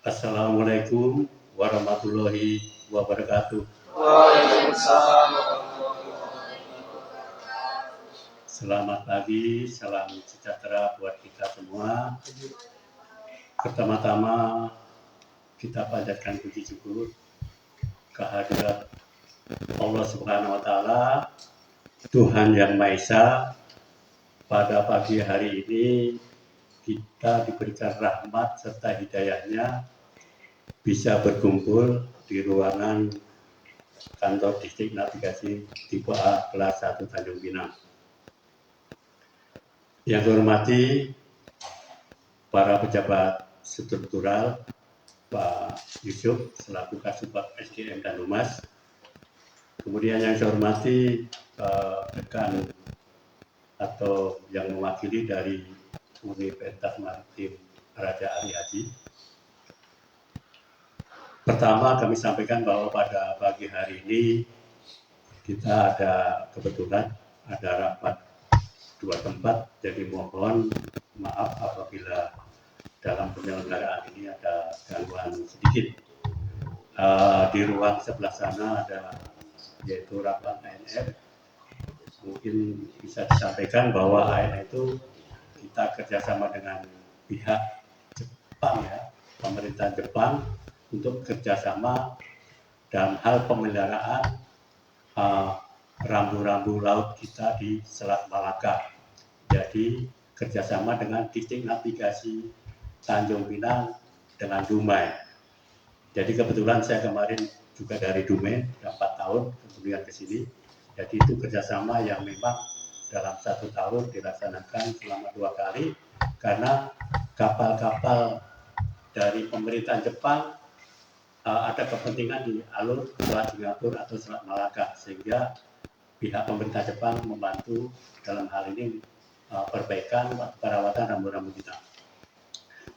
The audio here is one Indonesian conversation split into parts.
Assalamualaikum warahmatullahi wabarakatuh. Waalaikumsalam. Selamat pagi, salam sejahtera buat kita semua. Pertama-tama kita panjatkan puji syukur kehadirat Allah Subhanahu wa taala, Tuhan Yang Maha Esa. Pada pagi hari ini kita diberikan rahmat serta hidayahnya bisa berkumpul di ruangan kantor distrik navigasi tipe A kelas 1 Tanjung Pinang. Yang saya hormati para pejabat struktural, Pak Yusuf selaku Kasubag SDM dan Humas. Kemudian yang saya hormati rekan atau yang mewakili dari Universitas Maritim Raja Ali Haji. Pertama kami sampaikan bahwa pada pagi hari ini kita ada kebetulan ada rapat dua tempat, jadi mohon maaf apabila dalam penyelenggaraan ini ada gangguan sedikit. Di ruang sebelah sana ada yaitu rapat ANF. Mungkin bisa disampaikan bahwa ANF itu kita kerjasama dengan pihak Jepang ya, pemerintah Jepang untuk kerjasama dalam hal pemeliharaan rambu-rambu laut kita di Selat Malaka. Jadi kerjasama dengan distrik navigasi Tanjung Pinang dengan Dumai. Jadi kebetulan saya kemarin juga dari Dumai 4 tahun kemudian ke sini. Jadi itu kerjasama yang memang dalam 1 tahun dilaksanakan selama 2 kali karena kapal-kapal dari pemerintah Jepang ada kepentingan di alur Selat Singapura atau Selat Malaka, sehingga pihak pemerintah Jepang membantu dalam hal ini perbaikan perawatan rambu-rambu kita.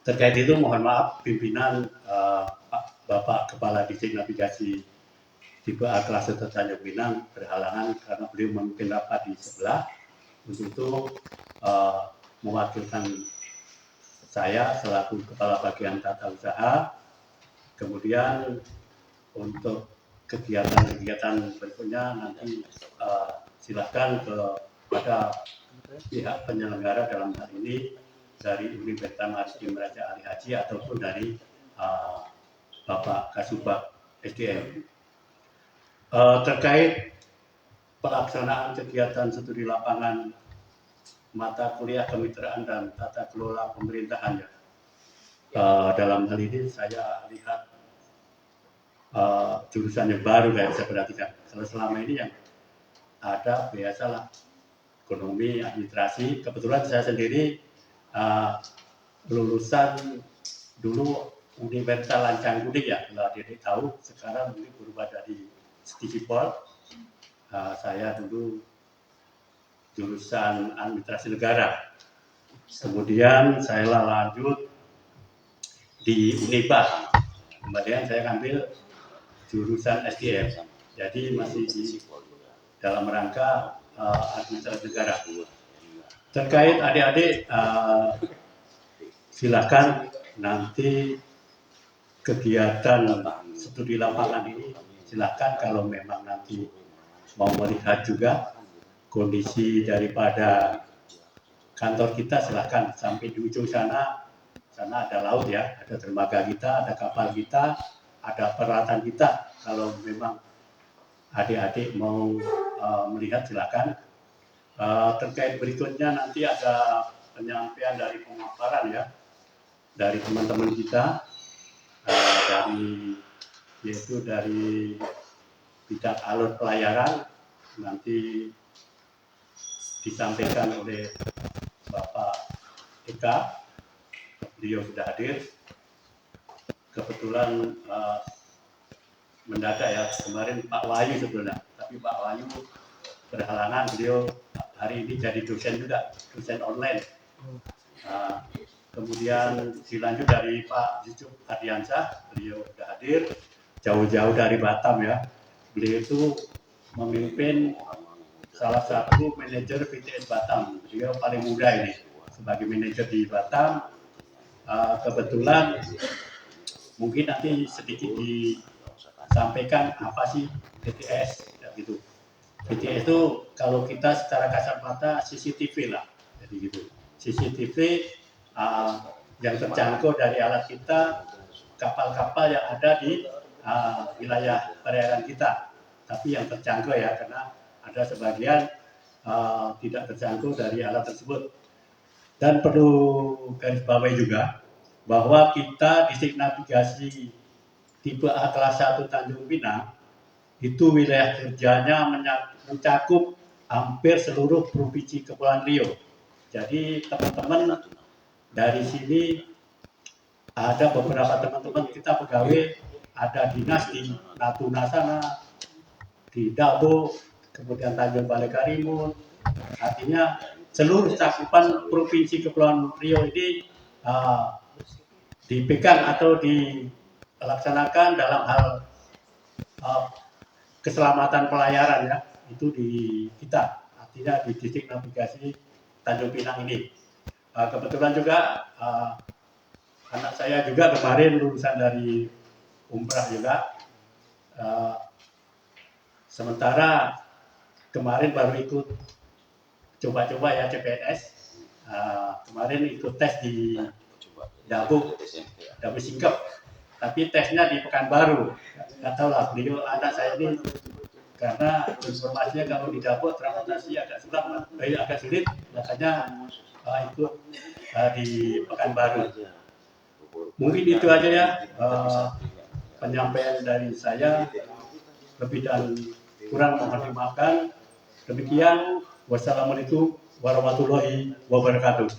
Terkait itu mohon maaf pimpinan Bapak Kepala Distrik Navigasi tipe A kelas 1 Tanjung Pinang berhalangan karena beliau memimpin rapat di sebelah. Untuk itu mewakilkan saya selaku Kepala Bagian Tata Usaha. Kemudian untuk kegiatan-kegiatan berikutnya nanti silakan kepada pihak penyelenggara dalam hal ini dari Universitas Maritim Raja Ali Haji ataupun dari Bapak Kasubag SDM. Terkait pelaksanaan kegiatan studi lapangan mata kuliah kemitraan dan tata kelola pemerintahan ya. Dalam hal ini saya lihat jurusan yang baru yang saya perhatikan. Kalau selama ini yang ada biasalah ekonomi, administrasi. Kebetulan saya sendiri lulusan dulu Universitas Lancang Kuning ya, kalau Dedek tahu sekarang ini berubah dari Stikipol. Saya dulu jurusan administrasi negara. Kemudian saya lanjut di Uniba. Kemudian saya ambil jurusan SDM. Jadi masih di dalam rangka administrasi negara. Terkait adik-adik silakan nanti kegiatan studi lapangan ini silakan kalau memang nanti mau melihat juga kondisi daripada kantor kita silakan sampai di ujung sana ada laut ya, ada dermaga kita, ada kapal kita, ada peralatan kita. Kalau memang adik-adik mau melihat silakan. Terkait berikutnya nanti ada penyampaian dari pemaparan ya dari teman-teman kita yaitu dari bidang alur pelayaran nanti disampaikan oleh Bapak Eka. Beliau sudah hadir. Kebetulan mendadak ya, kemarin Pak Wahyu sebelumnya, tapi Pak Wahyu berhalangan, beliau hari ini jadi dosen juga, dosen online. Kemudian dilanjut dari Pak Yusuf Ardiansyah, beliau sudah hadir jauh-jauh dari Batam ya. Beliau itu memimpin salah satu manajer PTN Batam. Beliau paling muda ini sebagai manajer di Batam. Kebetulan Mungkin nanti sedikit disampaikan apa sih BTS gitu. BTS itu kalau kita secara kasar mata CCTV lah, jadi gitu. CCTV yang terjangkau dari alat kita, kapal-kapal yang ada di wilayah perairan kita. Tapi yang terjangkau ya, karena ada sebagian tidak terjangkau dari alat tersebut. Dan perlu garis bawahi juga bahwa kita distrik navigasi tipe A kelas 1 Tanjung Pinang itu wilayah kerjanya mencakup hampir seluruh provinsi Kepulauan Riau. Jadi teman-teman dari sini ada beberapa teman-teman kita pegawai, ada dinas di Natuna sana, di Dabo, kemudian Tanjung Balai Karimun. Artinya seluruh cakupan provinsi Kepulauan Riau ini dipegang atau dilaksanakan dalam hal keselamatan pelayaran ya, itu di kita, artinya di distrik navigasi Tanjung Pinang ini. Kebetulan juga anak saya juga kemarin lulusan dari umrah juga, sementara kemarin baru ikut coba-coba ya CPNS, kemarin ikut tes di Dabu Singkep, tapi tesnya di Pekanbaru. Nggak tahu lah, beliau anak saya ini karena informasinya kalau di Dabu transportasi agak sulit, makanya ikut di Pekanbaru. Mungkin itu aja ya penyampaian dari saya. Lebih dan kurang mohon dimaafkan. Demikian, wassalamualaikum warahmatullahi wabarakatuh.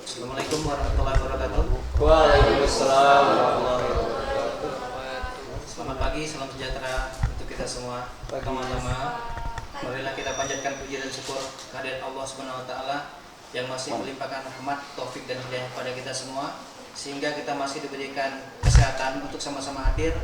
Assalamualaikum warahmatullahi wabarakatuh. Waalaikumsalam warahmatullahi wabarakatuh. Selamat pagi, salam sejahtera untuk kita semua. Pertama-tama, marilah kita panjatkan puji dan syukur kehadirat Allah Subhanahu wa taala yang masih melimpahkan rahmat, taufik dan hidayah pada kita semua, sehingga kita masih diberikan kesehatan untuk sama-sama hadir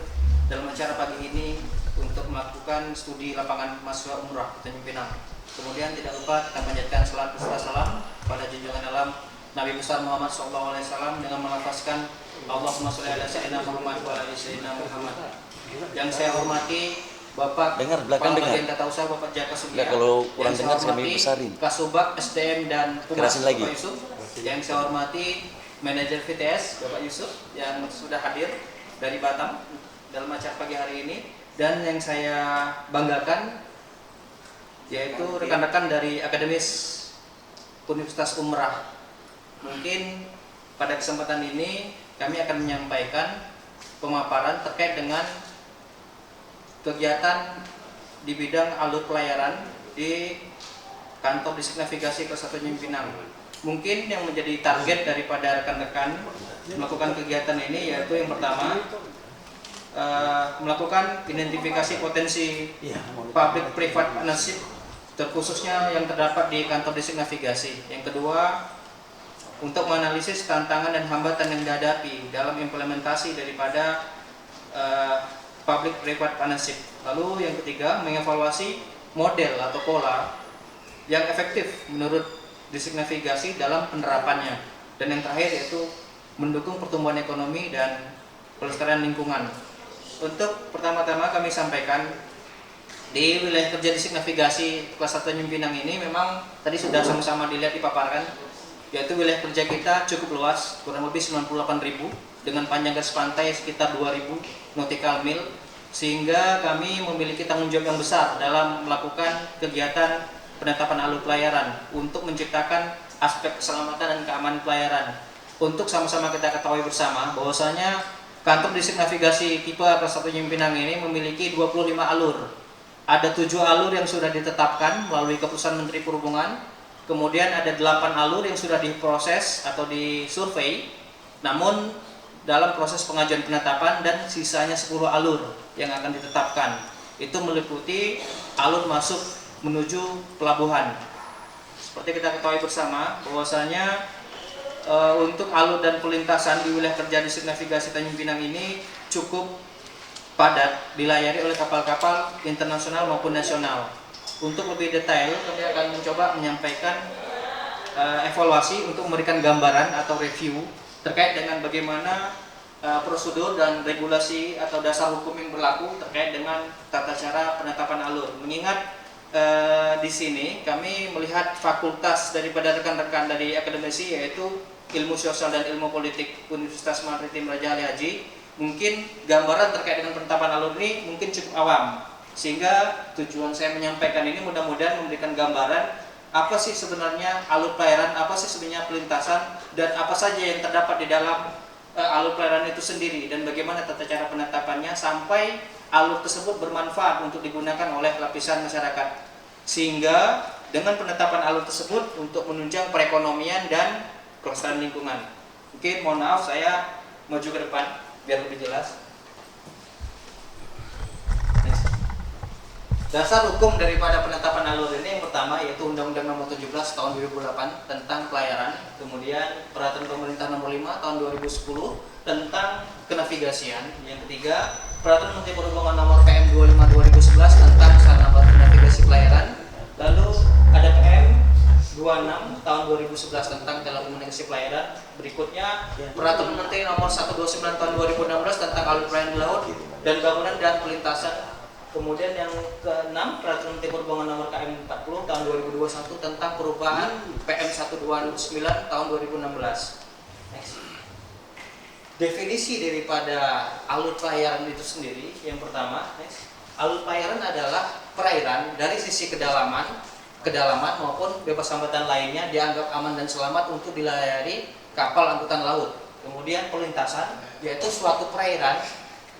dalam acara pagi ini untuk melakukan studi lapangan mahasiswa umrah Tanjung Pinang. Kemudian tidak lupa kita panjatkan salat beserta salam pada junjungan alam Nabi besar Muhammad SAW dengan melafazkan Allahumma sholli ala sayyidina Muhammad wa ala sayyidina Muhammad. Yang saya hormati Bapak Bagian Tata Usaha Bapak Jaka Sugiya, kalau kurang yang dengar saya kami hormati besarin. Kasubag SDM dan Humas Kerasin lagi. Bapak Yusuf, yang saya hormati Manajer VTS Bapak Yusuf yang sudah hadir dari Batam dalam acara pagi hari ini, dan yang saya banggakan yaitu rekan-rekan dari akademis Universitas Umrah. Mungkin pada kesempatan ini kami akan menyampaikan pemaparan terkait dengan kegiatan di bidang alur pelayaran di kantor distrik navigasi kelas 1 Tanjung Pinang. Mungkin yang menjadi target daripada rekan-rekan melakukan kegiatan ini yaitu yang pertama melakukan identifikasi potensi public private partnership terkhususnya yang terdapat di kantor distrik navigasi. Yang kedua, untuk menganalisis tantangan dan hambatan yang dihadapi dalam implementasi daripada public private partnership. Lalu yang ketiga, mengevaluasi model atau pola yang efektif menurut distrik navigasi dalam penerapannya. Dan yang terakhir yaitu mendukung pertumbuhan ekonomi dan pelestarian lingkungan. Untuk pertama-tama kami sampaikan di wilayah kerja distrik navigasi kelas 1 Tanjung Pinang ini memang tadi sudah sama-sama dilihat dipaparkan, yaitu wilayah kerja kita cukup luas, kurang lebih 98.000 dengan panjang garis pantai sekitar 2.000 nautical mil, sehingga kami memiliki tanggung jawab yang besar dalam melakukan kegiatan penetapan alur pelayaran untuk menciptakan aspek keselamatan dan keamanan pelayaran. Untuk sama-sama kita ketahui bersama bahwasanya kantor distrik navigasi tipe kelas 1 Tanjung Pinang ini memiliki 25 alur. Ada 7 alur yang sudah ditetapkan melalui keputusan Menteri Perhubungan. Kemudian ada 8 alur yang sudah diproses atau disurvei, namun dalam proses pengajuan penetapan, dan sisanya 10 alur yang akan ditetapkan. Itu meliputi alur masuk menuju pelabuhan. Seperti kita ketahui bersama bahwasanya untuk alur dan pelintasan di wilayah kerja distrik navigasi Tanjung Pinang ini cukup padat dilayari oleh kapal-kapal internasional maupun nasional. Untuk lebih detail, kami akan mencoba menyampaikan evaluasi untuk memberikan gambaran atau review terkait dengan bagaimana prosedur dan regulasi atau dasar hukum yang berlaku terkait dengan tata cara penetapan alur. Mengingat di sini kami melihat fakultas daripada rekan-rekan dari akademisi, yaitu Ilmu Sosial dan Ilmu Politik Universitas Maritim Raja Ali Haji, mungkin gambaran terkait dengan penetapan alur ini mungkin cukup awam, sehingga tujuan saya menyampaikan ini mudah-mudahan memberikan gambaran apa sih sebenarnya alur pelayaran, apa sih sebenarnya pelintasan, dan apa saja yang terdapat di dalam alur pelayaran itu sendiri, dan bagaimana tata cara penetapannya sampai alur tersebut bermanfaat untuk digunakan oleh lapisan masyarakat, sehingga dengan penetapan alur tersebut untuk menunjang perekonomian dan kelestarian lingkungan. Mungkin mohon maaf saya maju ke depan biar lebih jelas. Dasar hukum daripada penetapan alur ini yang pertama yaitu Undang-Undang Nomor 17 Tahun 2008 tentang pelayaran, kemudian Peraturan Pemerintah Nomor 5 Tahun 2010 tentang kenavigasian, yang ketiga Peraturan Menteri Perhubungan Nomor PM 25 2011 tentang sarana navigasi pelayaran, lalu ada PM 26 Tahun 2011 tentang telekomunikasi pelayaran, berikutnya Peraturan Menteri Nomor 129 Tahun 2016 tentang alur pelayaran di laut dan bangunan dan pelintasan. Kemudian yang ke-6, Peraturan Menteri Perhubungan Nomor KM 40 Tahun 2021 tentang perubahan PM 129 Tahun 2016. Next. Definisi daripada alur pelayaran itu sendiri, yang pertama, next. Alur pelayaran adalah perairan dari sisi kedalaman maupun bebas hambatan lainnya dianggap aman dan selamat untuk dilayari kapal angkutan laut. Kemudian pelintasan, yaitu suatu perairan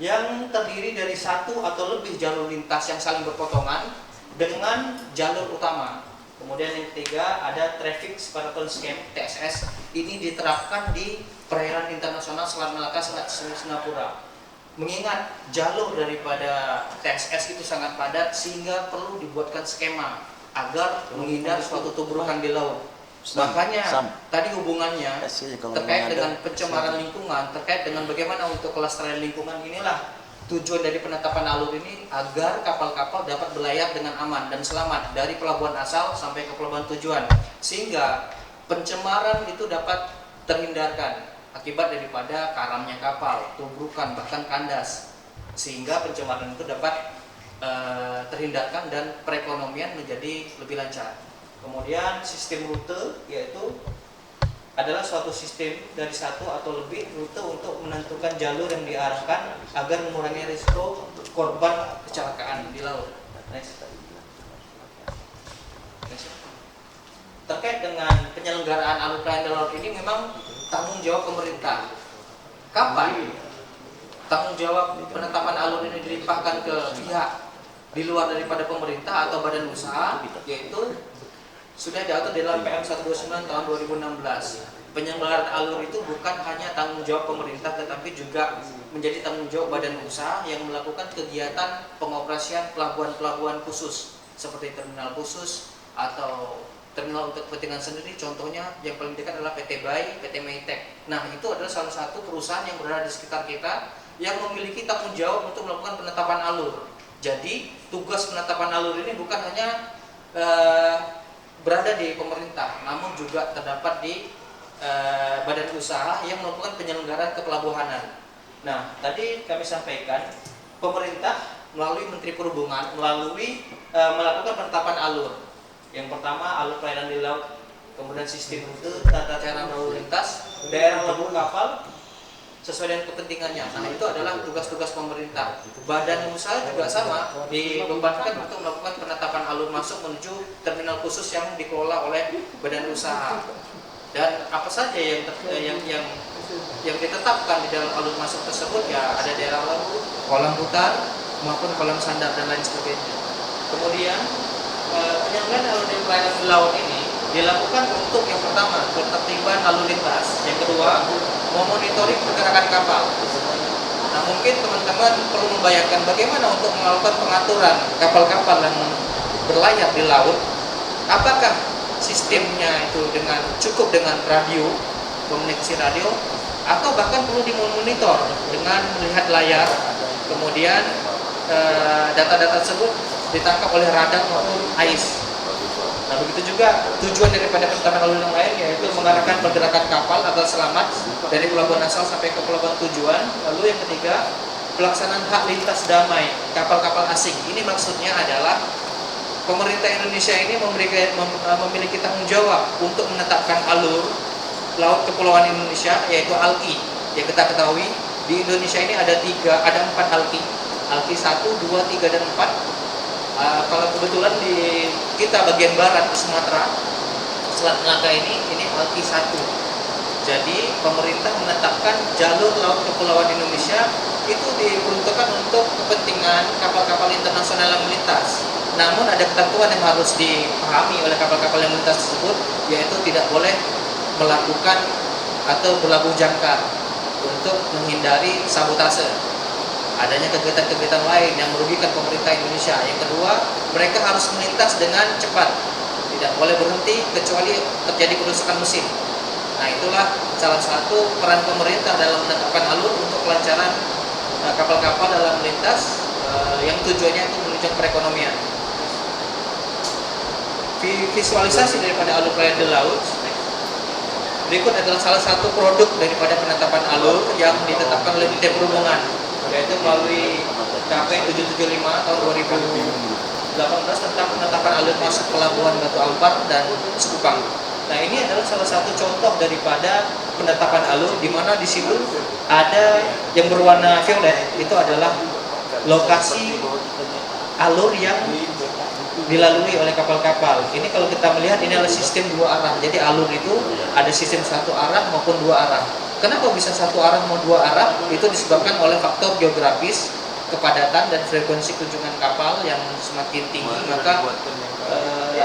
yang terdiri dari satu atau lebih jalur lintas yang saling berpotongan dengan jalur utama. Kemudian yang ketiga ada Traffic Separator Scheme (TSS). Ini diterapkan di perairan internasional Selat Malaka, Selat Singapura. Mengingat jalur daripada TSS itu sangat padat, sehingga perlu dibuatkan skema agar menghindar suatu tubrukan di laut. Makanya tadi hubungannya terkait dengan pencemaran lingkungan, terkait dengan bagaimana untuk kelestarian lingkungan, inilah tujuan dari penetapan alur ini, agar kapal-kapal dapat berlayar dengan aman dan selamat dari pelabuhan asal sampai ke pelabuhan tujuan, sehingga pencemaran itu dapat terhindarkan akibat daripada karamnya kapal, tubrukan, bahkan kandas, sehingga pencemaran itu dapat terhindarkan dan perekonomian menjadi lebih lancar. Kemudian sistem rute, yaitu adalah suatu sistem dari satu atau lebih rute untuk menentukan jalur yang diarahkan agar mengurangi risiko korban kecelakaan di laut. Next. Terkait dengan penyelenggaraan alur pelayaran di laut ini memang tanggung jawab pemerintah. Kapan tanggung jawab penetapan alur ini dilimpahkan ke pihak di luar daripada pemerintah atau badan usaha, yaitu sudah diatur dalam PM 129 tahun 2016. Penyelenggaraan alur itu bukan hanya tanggung jawab pemerintah, tetapi juga menjadi tanggung jawab badan usaha yang melakukan kegiatan pengoperasian pelabuhan-pelabuhan khusus seperti terminal khusus atau terminal untuk kepentingan sendiri. Contohnya yang paling dekat adalah PT BAI, PT Maytec. Nah, itu adalah salah satu perusahaan yang berada di sekitar kita yang memiliki tanggung jawab untuk melakukan penetapan alur. Jadi tugas penetapan alur ini bukan hanya berada di pemerintah, namun juga terdapat di badan usaha yang melakukan penyelenggaraan kepelabuhanan. Nah, tadi kami sampaikan pemerintah melalui Menteri Perhubungan melakukan penetapan alur. Yang pertama alur pelayaran di laut, kemudian sistem rute, tata cara lalu lintas, daerah labuh kapal sesuai dengan kepentingannya. Nah, itu adalah tugas-tugas pemerintah. Badan usaha juga sama, dibebankan untuk melakukan penetapan alur masuk menuju terminal khusus yang dikelola oleh badan usaha. Dan apa saja yang ditetapkan di dalam alur masuk tersebut, ya ada daerah laut, kolam putar maupun kolam sandar dan lain sebagainya. Kemudian penyelenggaraan alur pelayaran di laut ini dilakukan untuk yang pertama ketertiban lalu lintas, yang kedua memonitoring pergerakan kapal. Nah, mungkin teman-teman perlu membayangkan bagaimana untuk melakukan pengaturan kapal-kapal yang berlayar di laut. Apakah sistemnya itu cukup dengan radio, komunikasi radio, atau bahkan perlu dimonitor dengan melihat layar, kemudian data-data tersebut ditangkap oleh radar maupun AIS. Nah, begitu juga tujuan daripada penetapan alur yang lain, yaitu mengarahkan pergerakan kapal agar selamat dari pelabuhan asal sampai ke pelabuhan tujuan. Lalu yang ketiga, pelaksanaan hak lintas damai kapal-kapal asing. Ini maksudnya adalah pemerintah Indonesia ini memiliki tanggung jawab untuk menetapkan alur laut kepulauan Indonesia, yaitu ALKI. Yang kita ketahui di Indonesia ini ada 4 ALKI. ALKI 1, 2, 3, dan 4. Kalau kebetulan di kita bagian barat Sumatera, Selat Melaka ini ALKI 1. Jadi pemerintah menetapkan jalur laut kepulauan Indonesia itu diperuntukkan untuk kepentingan kapal-kapal internasional yang melintas. Namun ada ketentuan yang harus dipahami oleh kapal-kapal yang melintas tersebut, yaitu tidak boleh melakukan atau berlabuh jangkar untuk menghindari sabotase, adanya kegiatan-kegiatan lain yang merugikan pemerintah Indonesia. Yang kedua, mereka harus melintas dengan cepat, tidak boleh berhenti kecuali terjadi kerusakan mesin. Nah, itulah salah satu peran pemerintah dalam menetapkan alur untuk kelancaran kapal-kapal dalam melintas yang tujuannya itu menunjang perekonomian. Visualisasi daripada alur pelayaran di laut berikut adalah salah satu produk daripada penetapan alur yang ditetapkan oleh Dirjen Perhubungan, yaitu melalui KP 775 tahun 2018 tentang penetapan alur masuk pelabuhan Batu Ampar dan Sekupang. Nah, ini adalah salah satu contoh daripada penetapan alur, di mana di situ ada yang berwarna violet, itu adalah lokasi alur yang dilalui oleh kapal-kapal. Ini kalau kita melihat, ini adalah sistem 2 arah. Jadi alur itu ada sistem 1 arah maupun 2 arah. Kenapa bisa 1 arah maupun 2 arah? Itu disebabkan oleh faktor geografis, kepadatan dan frekuensi kunjungan kapal yang semakin tinggi, maka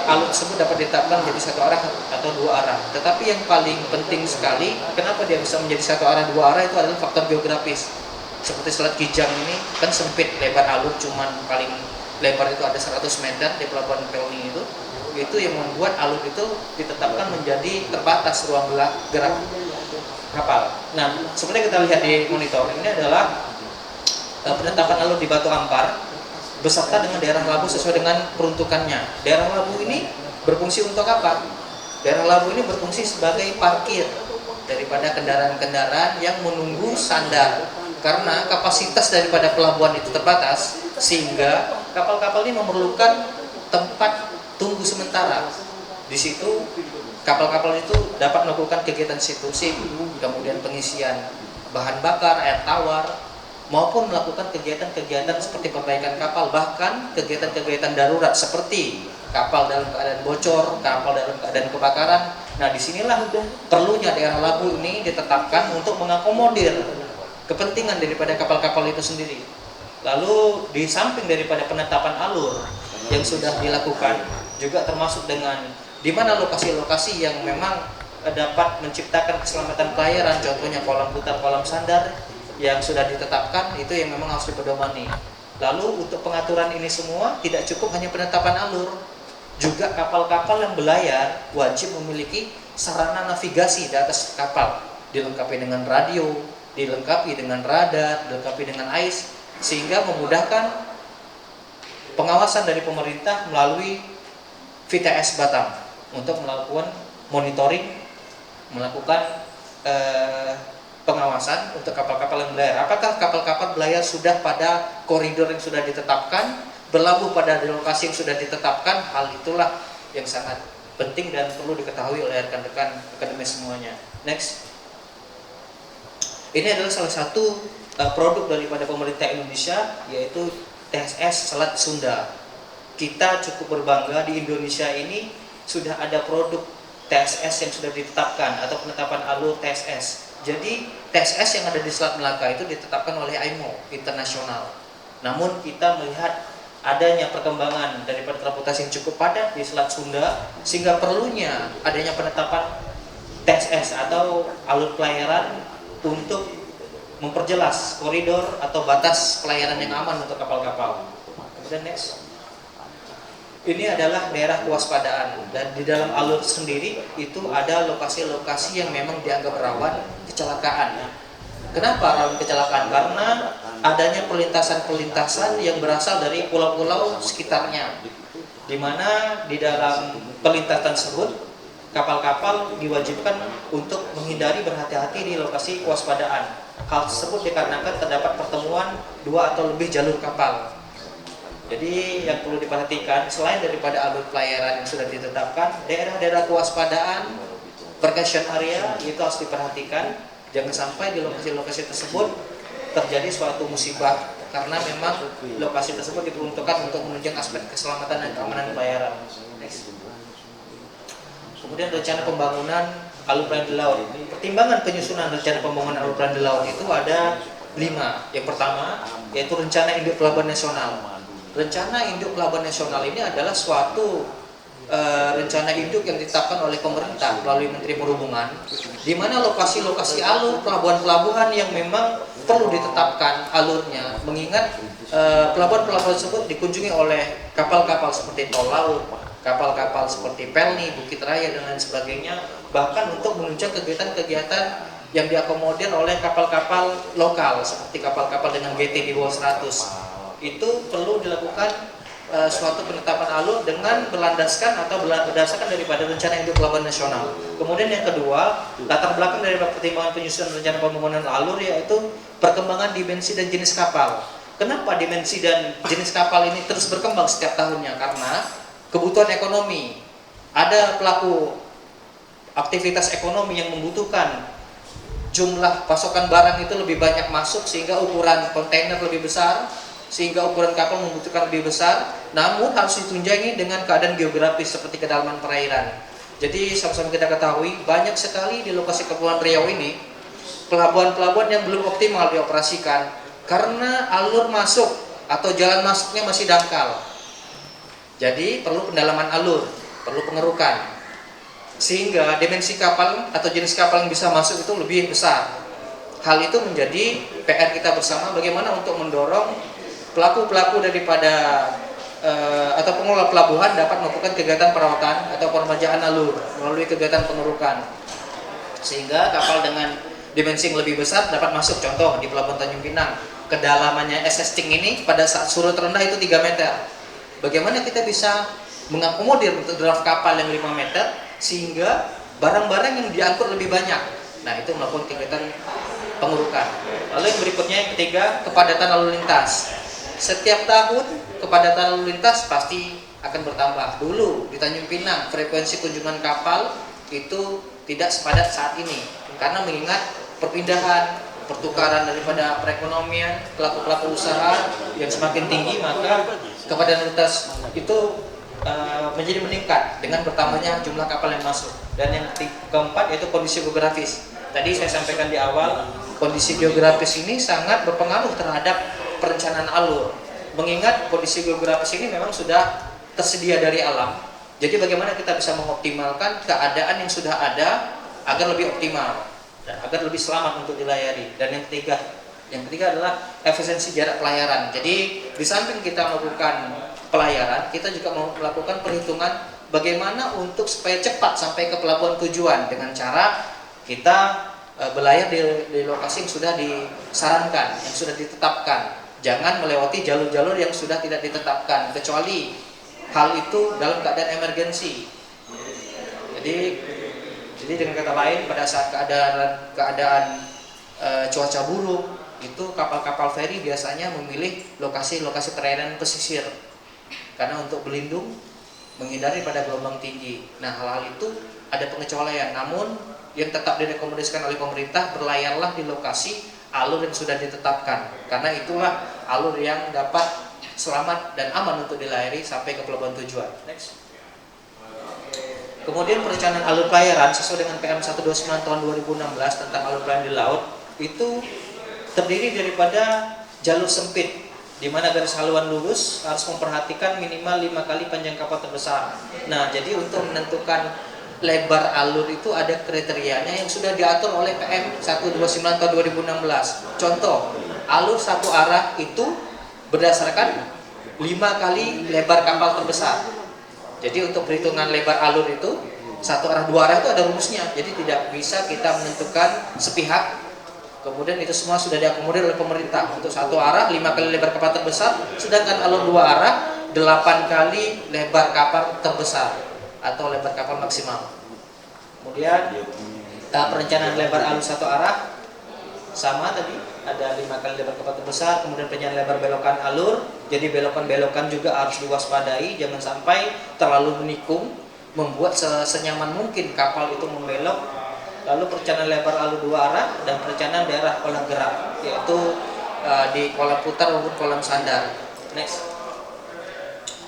alur tersebut dapat ditetapkan menjadi 1 arah atau 2 arah. Tetapi yang paling penting sekali, kenapa dia bisa menjadi 1 arah 2 arah, itu adalah faktor geografis. Seperti Selat Kijang ini kan sempit, lebar alur cuman paling lebar itu ada 100 meter di pelabuhan Pelni itu yang membuat alur itu ditetapkan menjadi terbatas ruang gerak kapal. Nah, seperti kita lihat di monitor, ini adalah penetapan alur di Batu Ampar beserta dengan daerah labu sesuai dengan peruntukannya. Daerah labu ini berfungsi untuk apa? Daerah labu ini berfungsi sebagai parkir daripada kendaraan-kendaraan yang menunggu sandar, karena kapasitas daripada pelabuhan itu terbatas, sehingga kapal-kapal ini memerlukan tempat tunggu sementara. Di situ kapal-kapal itu dapat melakukan kegiatan situasi, kemudian pengisian bahan bakar, air tawar, maupun melakukan kegiatan-kegiatan seperti perbaikan kapal, bahkan kegiatan-kegiatan darurat seperti kapal dalam keadaan bocor, kapal dalam keadaan kebakaran. Nah, disinilah perlunya daerah labu ini ditetapkan untuk mengakomodir kepentingan daripada kapal-kapal itu sendiri. Lalu di samping daripada penetapan alur yang sudah dilakukan, juga termasuk dengan di mana lokasi-lokasi yang memang dapat menciptakan keselamatan pelayaran, contohnya kolam putar, kolam sandar yang sudah ditetapkan, itu yang memang harus dipedomani. Lalu untuk pengaturan ini semua tidak cukup hanya penetapan alur, juga kapal-kapal yang berlayar wajib memiliki sarana navigasi di atas kapal, dilengkapi dengan radio, dilengkapi dengan radar, dilengkapi dengan AIS, sehingga memudahkan pengawasan dari pemerintah melalui VTS Batam untuk melakukan monitoring, melakukan pengawasan untuk kapal-kapal yang berlayar. Apakah kapal-kapal berlayar sudah pada koridor yang sudah ditetapkan, berlabuh pada lokasi yang sudah ditetapkan? Hal itulah yang sangat penting dan perlu diketahui oleh rekan-rekan akademis semuanya. Next. Ini adalah salah satu produk daripada pemerintah Indonesia, yaitu TSS Selat Sunda. Kita cukup berbangga di Indonesia ini sudah ada produk TSS yang sudah ditetapkan atau penetapan alur TSS. Jadi TSS yang ada di Selat Melaka itu ditetapkan oleh IMO internasional. Namun kita melihat adanya perkembangan daripada transportasi yang cukup padat di Selat Sunda, sehingga perlunya adanya penetapan TSS atau alur pelayaran untuk memperjelas koridor atau batas pelayaran yang aman untuk kapal-kapal. Kemudian next. Ini adalah daerah kewaspadaan, dan di dalam alur sendiri itu ada lokasi-lokasi yang memang dianggap rawan kecelakaan. Kenapa rawan kecelakaan? Karena adanya perlintasan-perlintasan yang berasal dari pulau-pulau sekitarnya. di mana di dalam perlintasan tersebut kapal-kapal diwajibkan untuk menghindari berhati-hati di lokasi kewaspadaan. Hal tersebut dikarenakan terdapat pertemuan 2 atau lebih jalur kapal. Jadi yang perlu diperhatikan selain daripada alur pelayaran yang sudah ditetapkan, daerah-daerah kewaspadaan, percussion area itu harus diperhatikan. Jangan sampai di lokasi-lokasi tersebut terjadi suatu musibah karena memang lokasi tersebut diperuntukkan untuk menunjang aspek keselamatan dan keamanan pelayaran. Next. Kemudian rencana pembangunan alur pelayaran di laut. Pertimbangan penyusunan rencana pembangunan alur pelayaran di laut itu ada 5. Yang pertama yaitu rencana induk pelabuhan nasional. Rencana induk pelabuhan nasional ini adalah suatu rencana induk yang ditetapkan oleh pemerintah melalui Menteri Perhubungan, di mana lokasi-lokasi alur pelabuhan-pelabuhan yang memang perlu ditetapkan alurnya, mengingat pelabuhan-pelabuhan tersebut dikunjungi oleh kapal-kapal seperti tol laut, kapal-kapal seperti Pelni, Bukit Raya dan lain sebagainya, bahkan untuk menunjang kegiatan-kegiatan yang diakomodir oleh kapal-kapal lokal seperti kapal-kapal dengan GT di bawah 100. Itu perlu dilakukan suatu penetapan alur dengan berlandaskan atau berdasarkan daripada rencana induk pelabuhan nasional. Kemudian yang kedua, latar belakang dari pertimbangan penyusunan rencana pembangunan alur yaitu perkembangan dimensi dan jenis kapal. Kenapa dimensi dan jenis kapal ini terus berkembang setiap tahunnya? Karena kebutuhan ekonomi. Ada pelaku aktivitas ekonomi yang membutuhkan jumlah pasokan barang itu lebih banyak masuk sehingga ukuran kontainer lebih besar, sehingga ukuran kapal membutuhkan lebih besar, namun harus ditunjangi dengan keadaan geografis seperti kedalaman perairan. Jadi sama-sama kita ketahui banyak sekali di lokasi Kepulauan Riau ini pelabuhan-pelabuhan yang belum optimal dioperasikan karena alur masuk atau jalan masuknya masih dangkal. Jadi perlu pendalaman alur, perlu pengerukan, sehingga dimensi kapal atau jenis kapal yang bisa masuk itu lebih besar. Hal itu menjadi PR kita bersama bagaimana untuk mendorong pelaku-pelaku daripada atau pengelola pelabuhan dapat melakukan kegiatan perawatan atau peremajaan alur melalui kegiatan pengerukan, sehingga kapal dengan dimensi yang lebih besar dapat masuk. Contoh di Pelabuhan Tanjung Pinang, kedalamannya existing ini pada saat surut rendah itu 3 meter. Bagaimana kita bisa mengakomodir untuk draft kapal yang 5 meter sehingga barang-barang yang diangkut lebih banyak. Nah, itu melakukan kegiatan pengurukan. Lalu yang berikutnya yang ketiga, kepadatan lalu lintas. Setiap tahun kepadatan lalu lintas pasti akan bertambah. Dulu di Tanjung Pinang frekuensi kunjungan kapal itu tidak sepadat saat ini karena mengingat perpindahan, pertukaran daripada perekonomian, pelaku-pelaku usaha yang semakin tinggi, maka kepadatan lintas itu menjadi meningkat dengan bertambahnya jumlah kapal yang masuk. Dan yang keempat yaitu kondisi geografis. Tadi saya sampaikan di awal, kondisi geografis ini sangat berpengaruh terhadap perencanaan alur. Mengingat kondisi geografis ini memang sudah tersedia dari alam. Jadi bagaimana kita bisa mengoptimalkan keadaan yang sudah ada agar lebih optimal dan agar lebih selamat untuk dilayari. Dan yang ketiga adalah efisiensi jarak pelayaran. Jadi di samping kita melakukan pelayaran, kita juga melakukan perhitungan bagaimana untuk supaya cepat sampai ke pelabuhan tujuan dengan cara kita berlayar di lokasi yang sudah disarankan, yang sudah ditetapkan. Jangan melewati jalur-jalur yang sudah tidak ditetapkan, kecuali hal itu dalam keadaan emergensi. Jadi dengan kata lain, pada saat keadaan cuaca buruk, itu kapal-kapal feri biasanya memilih lokasi-lokasi perairan pesisir karena untuk berlindung, menghindari pada gelombang tinggi. Nah, hal-hal itu ada pengecualian, namun yang tetap direkomendasikan oleh pemerintah, berlayarlah di lokasi alur yang sudah ditetapkan, karena itulah alur yang dapat selamat dan aman untuk dilayari sampai ke pelabuhan tujuan. Next. Kemudian perencanaan alur pelayaran sesuai dengan PM 129 tahun 2016 tentang alur pelayaran di laut itu terdiri daripada jalur sempit, di mana garis haluan lurus harus memperhatikan minimal 5 kali panjang kapal terbesar. Nah, jadi untuk menentukan lebar alur itu ada kriterianya yang sudah diatur oleh PM 129 tahun 2016. Contoh, alur satu arah itu berdasarkan 5 kali lebar kapal terbesar. Jadi untuk perhitungan lebar alur itu, satu arah, 2 arah itu ada rumusnya. Jadi tidak bisa kita menentukan sepihak. Kemudian itu semua sudah diakomodir oleh pemerintah. Untuk satu arah 5 kali lebar kapal terbesar, sedangkan alur 2 arah 8 kali lebar kapal terbesar atau lebar kapal maksimal. Kemudian tahap perencanaan lebar alur satu arah sama tadi, ada 5 kali lebar kapal terbesar. Kemudian perencanaan lebar belokan alur, jadi belokan-belokan juga harus diwaspadai, jangan sampai terlalu menikung, membuat senyaman mungkin kapal itu membelok. Lalu perencanaan lebar alur 2 arah dan perencanaan daerah kolam gerak, yaitu di kolam putar maupun kolam sandar. Next.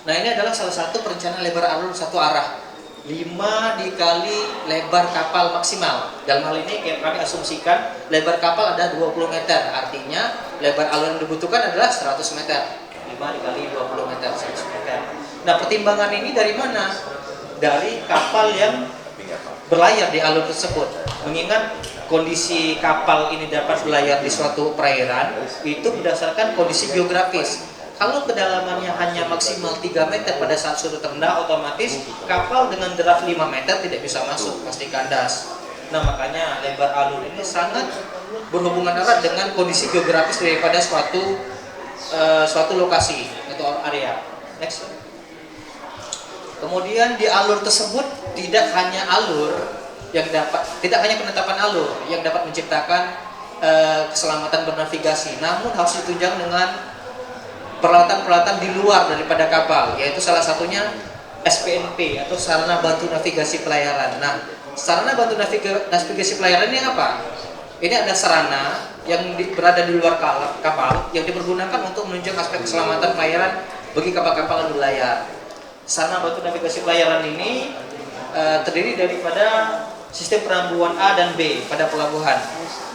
Nah, ini adalah salah satu perencanaan lebar alur satu arah, 5 dikali lebar kapal maksimal. Dalam hal ini kami asumsikan lebar kapal ada 20 meter, artinya lebar alur yang dibutuhkan adalah 100 meter. 5 dikali 20 meter, 100 meter. Nah, pertimbangan ini dari mana? Dari kapal yang berlayar di alur tersebut. Mengingat kondisi kapal ini dapat berlayar di suatu perairan itu berdasarkan kondisi geografis. Kalau kedalamannya hanya maksimal 3 meter pada saat sudut rendah, otomatis kapal dengan deraf 5 meter tidak bisa masuk, pasti kandas. Nah, makanya lebar alur ini sangat berhubungan erat dengan kondisi geografis daripada suatu lokasi atau area. Next. Kemudian di alur tersebut tidak hanya penetapan alur yang dapat menciptakan keselamatan bernavigasi, namun harus ditunjang dengan peralatan-peralatan di luar daripada kapal, yaitu salah satunya SPNP atau sarana bantu navigasi pelayaran. Nah, sarana bantu navigasi pelayaran ini apa? Ini ada sarana yang berada di luar kapal yang dipergunakan untuk menunjang aspek keselamatan pelayaran bagi kapal-kapal yang berlayar. Sarana bantu navigasi pelayaran ini terdiri daripada sistem perambuan A dan B pada pelabuhan,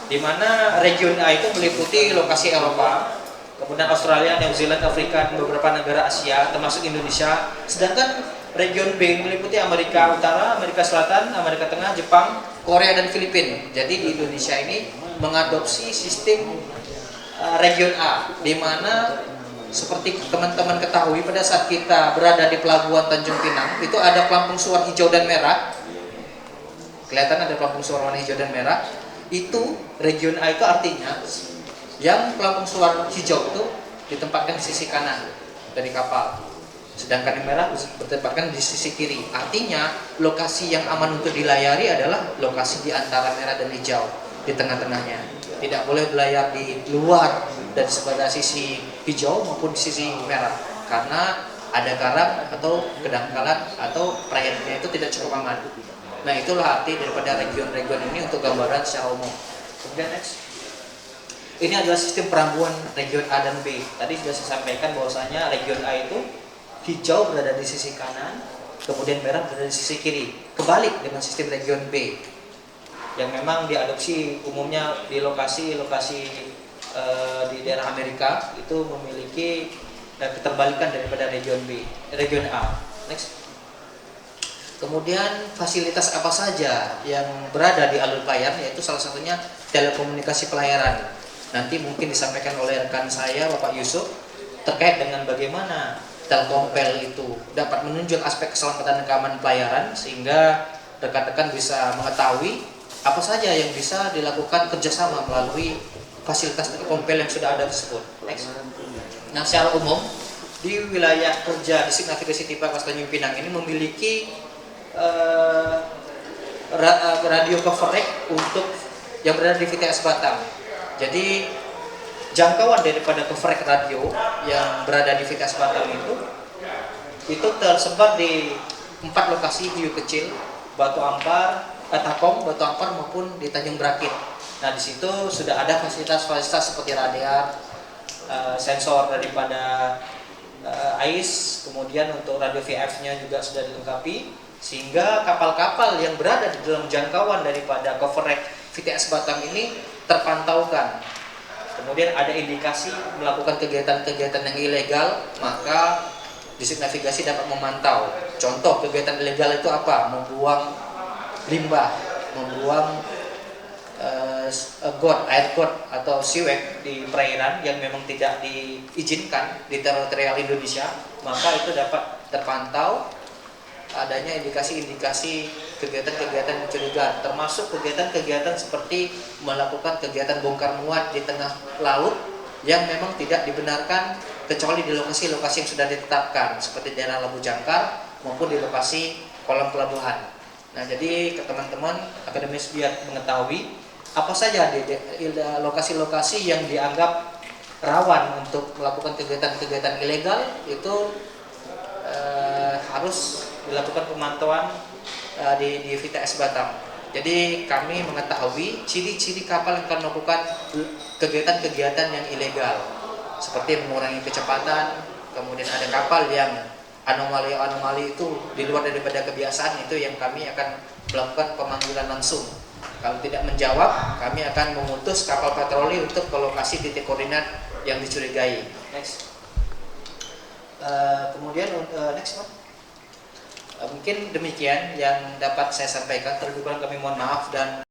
di mana region A itu meliputi lokasi Eropa, kemudian Australia, New Zealand, Afrika, dan beberapa negara Asia termasuk Indonesia. Sedangkan region B meliputi Amerika Utara, Amerika Selatan, Amerika Tengah, Jepang, Korea, dan Filipina. Jadi di Indonesia ini mengadopsi sistem region A, di mana seperti teman-teman ketahui pada saat kita berada di pelabuhan Tanjung Pinang itu ada pelampung suar hijau dan merah. Kelihatan ada pelampung suar warna hijau dan merah. Itu region A itu artinya yang pelampung suar hijau itu ditempatkan di sisi kanan dari kapal, sedangkan yang merah ditempatkan di sisi kiri. Artinya lokasi yang aman untuk dilayari adalah lokasi di antara merah dan hijau, di tengah-tengahnya. Tidak boleh berlayar di luar dari sebelah sisi hijau maupun di sisi merah, karena ada karang atau kedangkalan atau perairannya itu tidak cukup aman. Nah, itulah arti daripada region-region ini untuk gambaran secara umum. Kemudian next. Ini adalah sistem perambuan region A dan B. Tadi sudah saya sampaikan bahwasanya region A itu hijau berada di sisi kanan, kemudian merah berada di sisi kiri. Kebalik dengan sistem region B yang memang diadopsi umumnya di lokasi-lokasi di daerah Amerika itu memiliki keterbalikan daripada region B, region A. Next. Kemudian fasilitas apa saja yang berada di alur pelayaran, yaitu salah satunya telekomunikasi pelayaran. Nanti mungkin disampaikan oleh rekan saya Bapak Yusuf terkait dengan bagaimana Telkomsel itu dapat menunjang aspek keselamatan dan keamanan pelayaran, sehingga rekan-rekan bisa mengetahui apa saja yang bisa dilakukan kerjasama melalui fasilitas Telkomsel yang sudah ada tersebut. Next. Nah, secara umum di wilayah kerja Distrik Navigasi Tipe Tanjung Pinang ini memiliki radio coverage untuk yang berada di VTS Batam. Jadi jangkauan daripada coverage radio yang berada di VTS Batam itu tersebar di 4 lokasi hiu kecil, Batu Ampar, Takom, Batu Ampar maupun di Tanjung Brakit. Nah, di situ sudah ada fasilitas-fasilitas seperti radar, sensor daripada AIS, kemudian untuk radio VF-nya juga sudah dilengkapi, sehingga kapal-kapal yang berada di dalam jangkauan daripada coverage VTS Batam ini terpantaukan. Kemudian ada indikasi melakukan kegiatan-kegiatan yang ilegal, maka Distrik Navigasi dapat memantau. Contoh kegiatan ilegal itu apa? Membuang limbah, membuang air got atau siwek di perairan yang memang tidak diizinkan di teritorial Indonesia, maka itu dapat terpantau adanya indikasi-indikasi kegiatan-kegiatan mencurigakan, termasuk kegiatan-kegiatan seperti melakukan kegiatan bongkar muat di tengah laut yang memang tidak dibenarkan kecuali di lokasi-lokasi yang sudah ditetapkan seperti daerah Labu Jangkar maupun di lokasi kolam pelabuhan. Nah, jadi ke teman-teman akademis biar mengetahui apa saja di lokasi-lokasi yang dianggap rawan untuk melakukan kegiatan-kegiatan ilegal itu harus dilakukan pemantauan di VTS Batam. Jadi kami mengetahui ciri-ciri kapal yang akan melakukan kegiatan-kegiatan yang ilegal, seperti mengurangi kecepatan, kemudian ada kapal yang anomali-anomali itu di luar daripada kebiasaan, itu yang kami akan melakukan pemanggilan langsung. Kalau tidak menjawab, kami akan memutus kapal patroli untuk ke lokasi titik koordinat yang dicurigai. Next. Kemudian next one. Mungkin demikian yang dapat saya sampaikan. Terlebih dahulu kami mohon maaf dan